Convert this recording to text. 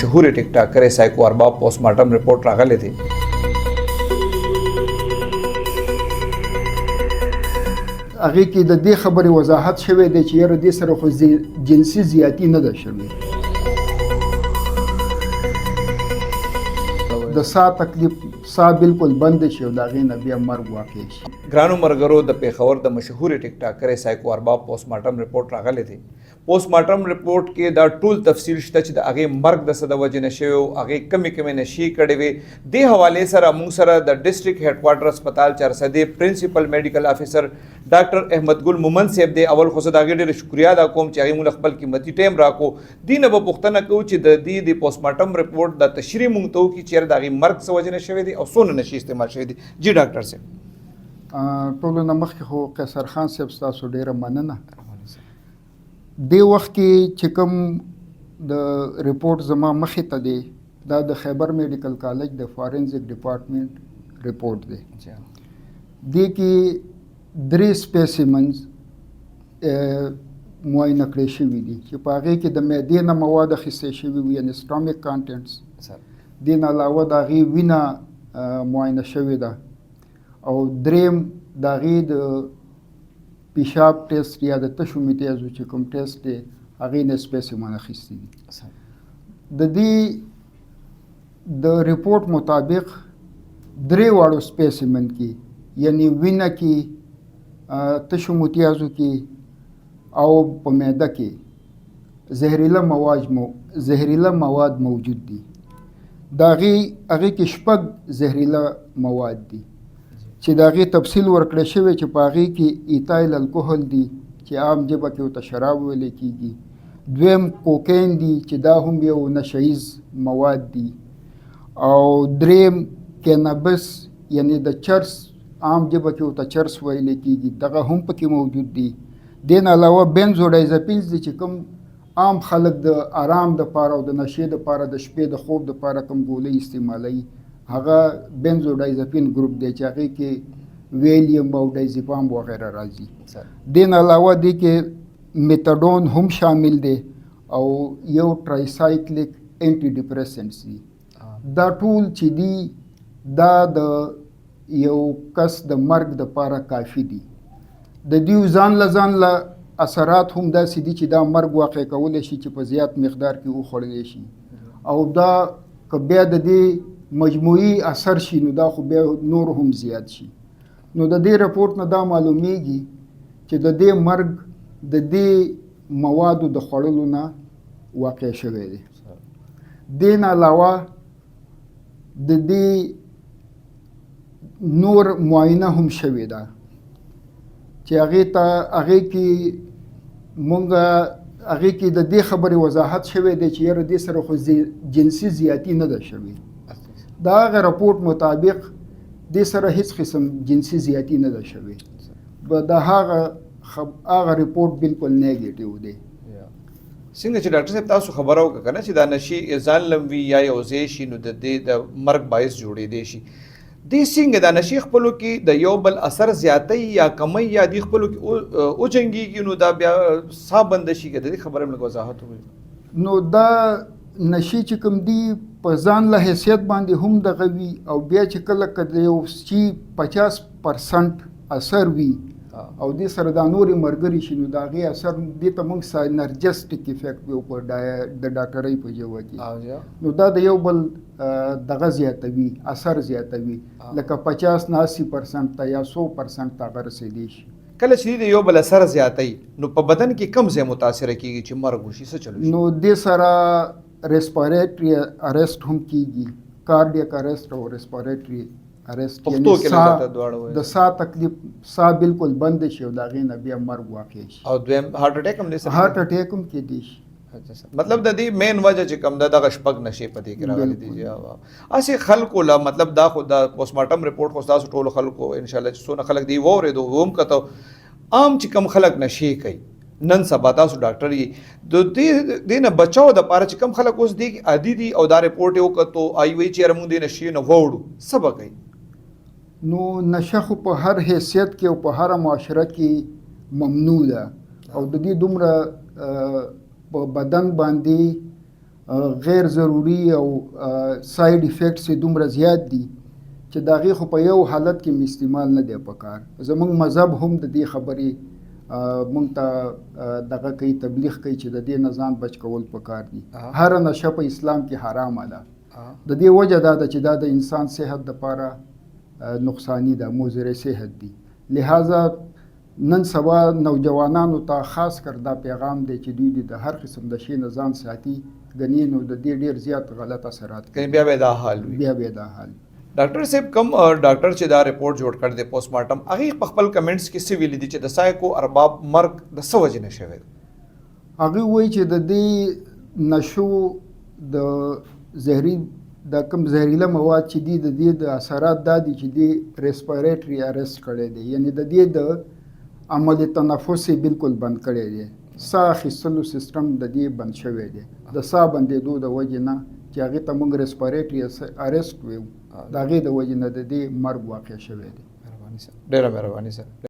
مشهور ټیک ټاکر سایکو ارباب پوسټمارټم رپورټ راغلی دی. هغې کې د دې خبرې وضاحت شوی دی چې یاره دې سره خو جنسي زیاتي نه ده شوې. د ساه تکلیف ساه بالکل بند شي او د هغې نه بیا مرګ واقع شي. ګرانو مرګرو، د پیښور د مشهور ټیک ټاکر سایکو ارباب پوسټمارټم رپورټ راغلی دی. پوسټمارټم رپورټ کې دا ټول تفصیل شته چې د هغې مرګ د څه د وجې نه شوی او هغې کمې نشي کړې وې. دې حوالې سره موږ سره د ډسټرکټ هیډ کوارټر هسپتال چارسدې پرنسپل میډیکل افیسر ډاکټر احمد ګل مومن صاحب دی. اول خو زه د هغې ډېره شکریا ادا کوم چې هغې موږ خپل قیمتي ټایم راکو. دې نه به پوښتنه کوو چې د دې د پوسټمارټم رپورټ د تشریح موږ ته وکړي چې یاره د هغې مرګ څه وجې نه شوی دی او څونه نشي استعمال شوی دی. جی ډاکټر صاحب. ټولو نه مخکې خو قیصر خان صاحب ستاسو ډېره مننه. دې وخت کې چې کوم د ریپورټ زما مخې ته دی دا د خیبر میډیکل کالج د فارنزیک ډپارټمنټ ریپورټ دی. دې کې 3 سپیسیمنز معاینه کړی شوي دي چې په هغې کې د معدې نه مواد اخیستی شوي وي یعنې سټامیک کانټینټس. دې نه علاوه د هغې وینه معاینه شوې ده او دریم د هغې د پیشاب ټیسټ یا د تشو میتیازو چې کوم ټیسټ دی هغې نه سپیسیمن اخیستي دي. د دې د ریپورټ مطابق 3 واړو سپیسیمن کې یعنی وینه کې تشو میتیازو کې او په معده کې زهریله مواد موجود دي. د هغې کې 6 زهریله مواد دي چې د هغې تفصیل ورکړی شوی چې په هغې کې ایتایل الکوهل دي چې عام ژبه کې ورته شراب ویلی کېږي. دویم کوکین دي چې دا هم یو نشهیز مواد دي. او دریم کینابس یعنې د چرس عام ژبه کې ورته چرس ویلی کېږي دغه هم پکې موجود دي. دې نه علاوه بینزوډایزپینز دي چې کوم عام خلک د آرام دپاره او د نشې دپاره د شپې د خوب دپاره کوم ګولۍ استعمالوي هغه بینزوډایزپین ګروپ دی چې هغې کې ویلیم او ډایزپام وغیره راځي. دې نه علاوه دې کې میتاډون هم شامل دی او یو ټرایسایکلیک انټي ډپریسنټس دي. دا ټول چې دي دا د یو کس د مرګ دپاره کافي دي. د دوی ځان له اثرات هم داسې دي چې دا مرګ واقع کولی شي چې په زیات مقدار کې وخوړلی شي او دا که بیا د دې مجموعي اثر شي نو دا خو بیا نور هم زیات شي. نو د دې رپورټ نه دا معلومیږي چې د دې مرګ د دې موادو د خوړلو نه واقع شوی دی. دې نه علاوه د دې نور معاینه هم شوې ده چې هغې کې هغې کې د دې خبرې وضاحت شوی دی چې یاره دې سره خو جنسي زیاتي نه ده شوې. دا هغه رپورټ مطابق دې سره هیڅ قسم جنسي زیاتي نه ده شوې. د هغه رپورټ بالکل نیګیټیو دی. څنګه چې ډاکټر صاحب تاسو خبره وکړه که نه چې دا نشي ځان لموي یا یو ځای شي نو د دې د مرګ باعث جوړېدی شي. دې څنګه دا نشي خپلو کې د یو بل اثر زیاتی یا کمی یا دې خپلو کې وجنګېږي نو دا بیا ساه بنده شي که د دې خبره هم لږ وضاحت وکړئ. نو دا نشي چې کوم دي په ځان له حیثیت باندې هم دغه وي او بیا چې کله که د یو شي 50% اثر وي او دې سره دا نورې ملګري شي نو د هغې اثر دې ته موږ ساینرجسټک افیکټ ویو په د ډاکټرۍ په ژبه کې. نو دا د یو بل دغه زیاتوي اثر زیاتوي لکه 50 نه 80% ته یا 100% ته هغه رسېدی شي. کله چې د یو بل اثر زیاتی نو په بدن کې کم ځای متاثره کېږي چې مرګ وشي څه چلو شي؟ نو دې سره ریسپیریټري ارسټ هم کېږي، کارډیک ارسټ او ریسپیریټري ارسټ یعنې د ساه تکلیف ساه بالکل بند شي او د هغې نه بیا مرګ واقع شي. او دویم هارټ اټیک هم هارټ اټیک هم کېدی شي. مطلب د دې مین وجه چې کوم دغه شپږ نشي پدې کې راغلي دي. اسې خلکو لا مطلب دا خو د پوسټمارټم رپورټ خو تاسو ټولو خلکو ان شاء الله چې څونه خلک دی واورېدو هم کته عام چې کم خلک نشي کوي نن سبا تاسو ډاکټر یې د دې نه بچاو د پاره چې کم خلک اوس دی عادي دي او دا رپورټ یو کتو آی وی چې رمون دي نشي نه ووړو سبا کوي. نو نشه خو په هر حیثیت کې او په هر معاشره کې ممنوع ده او د دې دومره په بدن باندې غیر ضروري او ساید افیکټس یې دومره زیات دي چې د هغې خو په یو حالت کې م استعمال نه دی پکار. زموږ مذهب هم د دې خبرې موږ ته دغه کوي، تبلیغ کوي چې د دې نه ځان بچ کول پکار دي. هره نشه په اسلام کې حرامه ده. د دې وجه دا ده چې دا د انسان صحت دپاره نقصاني ده، مضر صحت دي. لہذا نن سبا نوجوانانو ته خاص کر دا پیغام دی چې دوی د هر قسم د شي نه ځان ساتي، ګنې نو د دې ډېر زیات غلط اثرات کوي. بیا به دا حال وي. بیا به دا حال. ډاکټر صاحب کوم ډاکټر چې دا رپورټ جوړ کړ دی پوسټ مارټم، هغې په خپل کمنټس کې څه ویلي دي چې د سایکو ارباب مرګ د څه وجې نه شوی دی؟ هغوی وایي چې د دې نشو د زهري د کوم زهریله مواد چې دي د دې د اثرات دا دي چې دې ریسپیریټري ارست کړی دی، یعنی د دې د عمل تنفس یې بالکل بند کړی دی. ساه اخیستلو سیستم د دې بند شوی دی د ساه بندېدو د وجې نه چې هغې ته موږ ریسپیریټري ارست ویو، د هغې د وجې نه د دې مرګ واقع شوی دی. مهرباني سر، ډېره مهرباني سر.